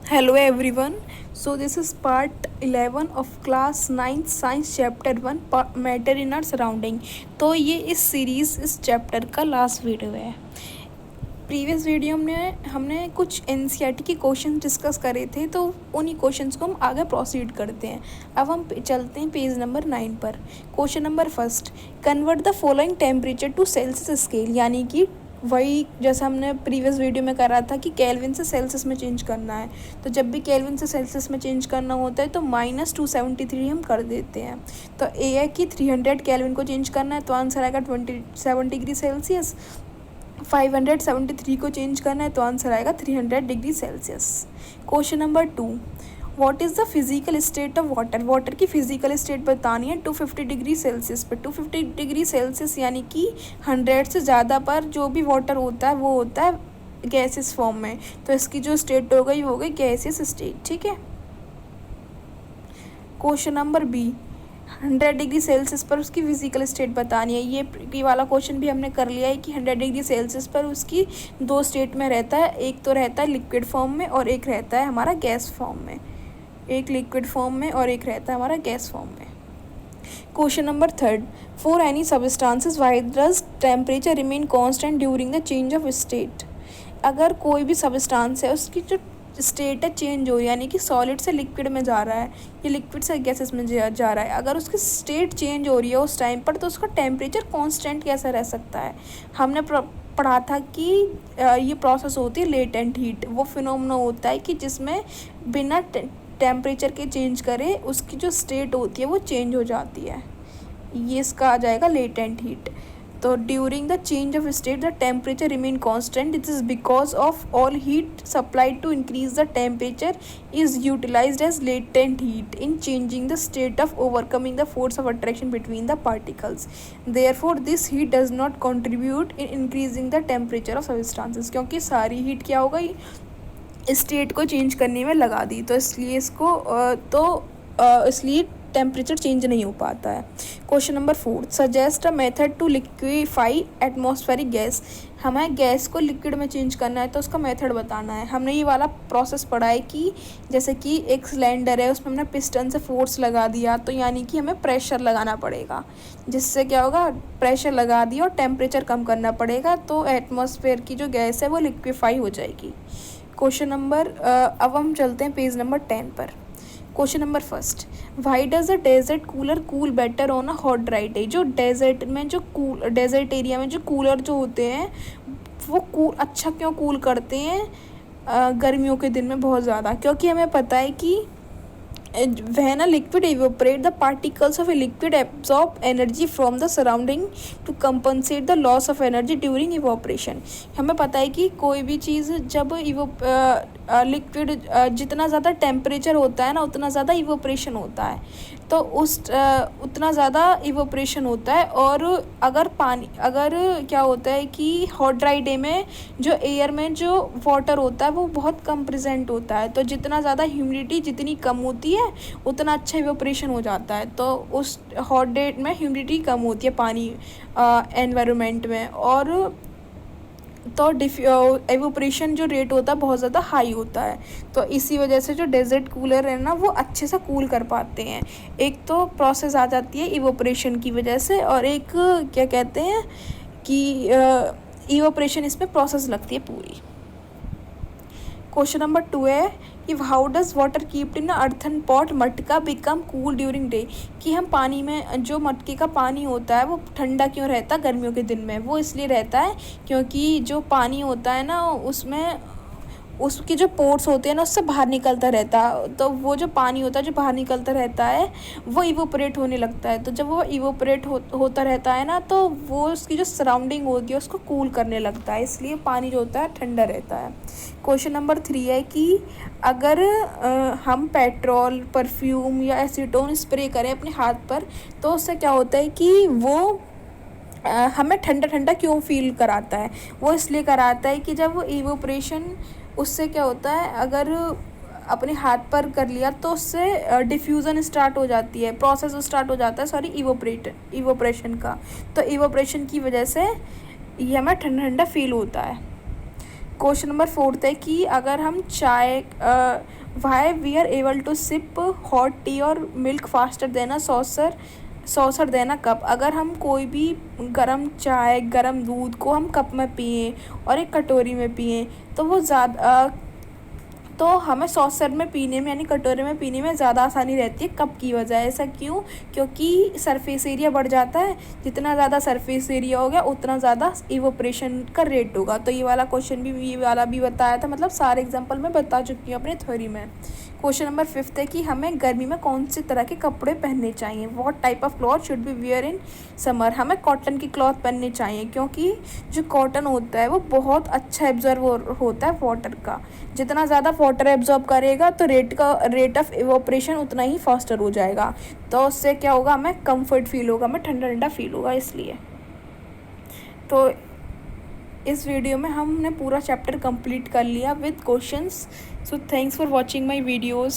Hello everyone. So this is part 11 of class 9 science chapter 1 matter in our surrounding. तो ये इस series इस chapter का last video है। प्रीवियस वीडियो में हमने कुछ एनसीईआरटी के क्वेश्चन डिस्कस करे थे, तो उन्हीं क्वेश्चंस को हम आगे प्रोसीड करते हैं। अब हम चलते हैं पेज नंबर 9 पर। Question number first, convert the following temperature to Celsius scale, यानी कि वही जैसा हमने प्रीवियस वीडियो में करा था कि केल्विन से सेल्सियस में चेंज करना है। तो जब भी केल्विन से सेल्सियस में चेंज करना होता है तो -273 हम कर देते हैं। तो ए है कि 300 केल्विन को चेंज करना है तो आंसर आएगा 27 डिग्री सेल्सियस। 573 को चेंज करना है तो आंसर आएगा 300 degree Celsius. Question number 2, what is the physical state of water. Water की फिजिकल स्टेट बतानी है 250 डिग्री सेल्सियस पर। 250 डिग्री सेल्सियस यानी कि 100 से ज़्यादा पर जो भी वाटर होता है वो होता है गैसेस फॉर्म में। तो इसकी जो स्टेट हो गई गैसियस स्टेट। ठीक है। Question number B, 100 degree Celsius पर उसकी फिजिकल स्टेट बतानी है। ये वाला क्वेश्चन भी हमने कर लिया है कि 100 डिग्री सेल्सियस पर उसकी दो स्टेट में रहता है, एक तो रहता है लिक्विड फॉर्म में और एक रहता है हमारा गैस फॉर्म में। एक लिक्विड फॉर्म में और एक रहता है हमारा गैस फॉर्म में। Question number third, for any substances why does temperature remain constant during the change of state. अगर कोई भी सब्सटेंस है उसकी जो स्टेट है चेंज हो रही है, यानी कि सॉलिड से लिक्विड में जा रहा है या लिक्विड से गैसेस में जा रहा है, अगर उसकी स्टेट चेंज हो रही है उस टाइम पर तो उसका टेम्परेचर कांस्टेंट कैसा रह सकता है। हमने पढ़ा था कि ये प्रोसेस होती है लेटेंट हीट। वो फिनोमेना होता है कि जिसमें बिना टेम्परेचर के चेंज करे उसकी जो स्टेट होती है वो चेंज हो जाती है। ये इसका आ जाएगा लेटेंट हीट। तो during the change of state the temperature remain constant, it is because of all heat supplied to increase the temperature is utilised as latent heat in changing the state of overcoming the force of attraction between the particles. Therefore this heat does not contribute in increasing the temperature of substances. क्योंकि सारी heat क्या होगा, state को change करने में लगा दी, तो इसलिए इसलिए टेम्परेचर चेंज नहीं हो पाता है। Question number 4, suggest a method to liquefy atmospheric gas. हमें गैस को लिक्विड में चेंज करना है तो उसका मेथड बताना है। हमने ये वाला प्रोसेस पढ़ा है कि जैसे कि एक सिलेंडर है उसमें हमने पिस्टन से फोर्स लगा दिया, तो यानी कि हमें प्रेशर लगाना पड़ेगा, जिससे क्या होगा, प्रेशर लगा दिया और टेम्परेचर कम करना पड़ेगा, तो एटमॉस्फेयर की जो गैस है वो लिक्विफाई हो जाएगी। क्वेश्चन नंबर अब हम चलते हैं पेज नंबर 10 पर। Question number first, why does the desert cooler cool better on a hot dry day. जो डेजर्ट में जो डेजर्ट एरिया में जो कूलर जो होते हैं वो अच्छा क्यों कूल करते हैं गर्मियों के दिन में बहुत ज़्यादा। क्योंकि हमें पता है कि when a liquid evaporate the particles of a liquid absorb energy from the surrounding to compensate the loss of energy during evaporation। हमें पता है कि कोई भी चीज़ जब लिक्विड जितना ज़्यादा टेम्परेचर होता है ना उतना ज़्यादा इवोपरेशन होता है, तो उतना ज़्यादा इवोपरेशन होता है। और अगर क्या होता है कि हॉट ड्राई डे में जो एयर में जो वाटर होता है वो बहुत कम प्रेजेंट होता है, तो जितना ज़्यादा ह्यूमिडिटी जितनी कम होती है उतना अच्छा इवोपरेशन हो जाता है। तो उस हॉट डे में ह्यूमिडिटी कम होती है पानी एनवायरनमेंट में, और तो एवोपरेशन जो रेट होता है बहुत ज़्यादा हाई होता है। तो इसी वजह से जो डेजर्ट कूलर है ना वो अच्छे से कूल कर पाते हैं। एक तो प्रोसेस आ जाती है इवोपरेशन की वजह से, और एक क्या कहते हैं कि इवोपरेशन इसमें प्रोसेस लगती है पूरी। क्वेश्चन नंबर 2 है कि how does water keeped in earthen pot मटका बिकम कूल ड्यूरिंग डे। कि हम पानी में जो मटके का पानी होता है वो ठंडा क्यों रहता है गर्मियों के दिन में। वो इसलिए रहता है क्योंकि जो पानी होता है ना उसमें उसके जो पोर्स होते हैं ना उससे बाहर निकलता रहता है, तो वो जो पानी होता है जो बाहर निकलता रहता है वो इवोपरेट होने लगता है। तो जब वो इवोपरेट होता रहता है ना तो वो उसकी जो सराउंडिंग होती है उसको कूल करने लगता है, इसलिए पानी जो होता है ठंडा रहता है। क्वेश्चन नंबर 3 है कि अगर हम पेट्रोल परफ्यूम या एसीटोन स्प्रे करें अपने हाथ पर तो उससे क्या होता है कि वो हमें ठंडा ठंडा क्यों फील कराता है। वो इसलिए कराता है कि जब वो इवोपरेशन उससे क्या होता है, अगर अपने हाथ पर कर लिया तो उससे डिफ्यूज़न स्टार्ट हो जाती है, प्रोसेस स्टार्ट हो जाता है सॉरी इवोपरेशन का। तो इवोपरेशन की वजह से ये हमें ठंडा ठंडा फील होता है। क्वेश्चन नंबर 4 है कि अगर हम चाय why we are able to sip hot tea और milk faster than a saucer than a cup. अगर हम कोई भी गरम चाय गरम दूध को हम कप में पिएं और एक कटोरी में पिएं तो वो तो हमें सॉसर में पीने में यानी कटोरे में पीने में ज़्यादा आसानी रहती है कप की बजाय। ऐसा क्यों? क्योंकि सरफेस एरिया बढ़ जाता है, जितना ज़्यादा सरफेस एरिया हो गया उतना ज़्यादा इवोपरेशन का रेट होगा। तो ये वाला क्वेश्चन भी ये वाला भी बताया था, मतलब सारे एग्जाम्पल मैं बता चुकी हूँ अपने थ्योरी में। क्वेश्चन नंबर 5 है कि हमें गर्मी में कौन से तरह के कपड़े पहनने चाहिए। What type of cloth should be wear in summer. हमें कॉटन की क्लॉथ पहननी चाहिए क्योंकि जो कॉटन होता है वो बहुत अच्छा एब्जॉर्व होता है वाटर का। जितना ज़्यादा वाटर एब्जॉर्ब करेगा तो रेट ऑफ इवोपरेशन उतना ही फास्टर हो जाएगा। तो उससे क्या होगा, हमें कंफर्ट फील होगा, हमें ठंडा ठंडा फील होगा। इसलिए तो इस वीडियो में हमने पूरा चैप्टर कंप्लीट कर लिया with questions. So thanks for watching my videos.